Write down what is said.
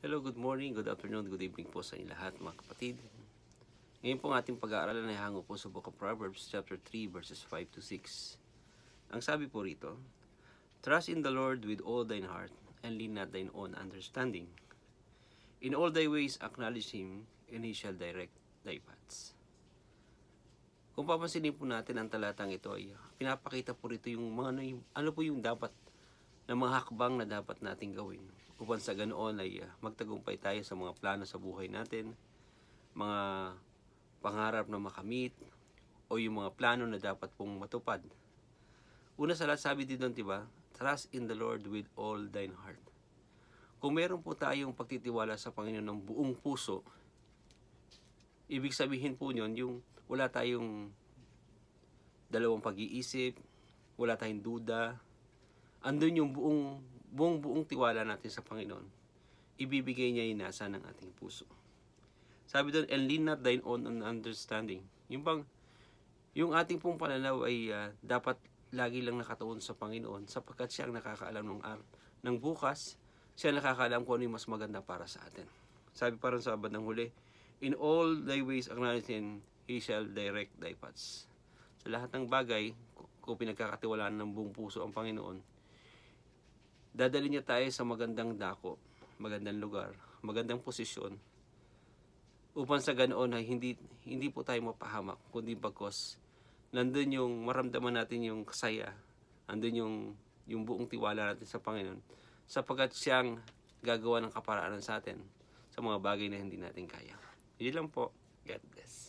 Hello, good morning, good afternoon, good evening po sa inyo lahat mga kapatid. Ngayon po ang ating pag-aaralan ay hango po sa Book of Proverbs chapter 3 verses 5 to 6. Ang sabi po rito, Trust in the Lord with all thine heart and lean not thine own understanding. In all thy ways acknowledge Him and He shall direct thy paths. Kung papansinin po natin ang talatang ito ay pinapakita po rito yung mga ano po yung dapat na mga hakbang na dapat nating gawin upang sa ganoon ay magtagumpay tayo sa mga plano sa buhay natin, mga pangarap na makamit, o yung mga plano na dapat pong matupad. Una sa lahat, sabi din doon, diba? Trust in the Lord with all thine heart. Kung meron po tayong pagtitiwala sa Panginoon ng buong puso, ibig sabihin po yun, yung wala tayong dalawang pag-iisip, wala tayong duda, andun yung buong tiwala natin sa Panginoon. Ibibigay niya yung nasa ng ating puso. Sabi doon, and lean not thine own understanding. Yung ating pong pananaw ay dapat lagi lang nakatuon sa Panginoon sapagkat siya ang nakakaalam ng bukas, siya ang nakakaalam kung ano yung mas maganda para sa atin. Sabi parang sa bandang huli, in all thy ways acknowledge Him, He shall direct thy paths. Sa lahat ng bagay, kung pinagkakatiwalaan ng buong puso ang Panginoon, dadalhin niya tayo sa magandang dako, magandang lugar, magandang posisyon, upang sa ganoon ay hindi po tayo mapahamak, kundi bagkos nandun yung maramdaman natin yung kasaya, nandun yung buong tiwala natin sa Panginoon, sapagkat siyang gagawa ng kaparaanan sa atin sa mga bagay na hindi natin kaya. Yun lang po. God bless.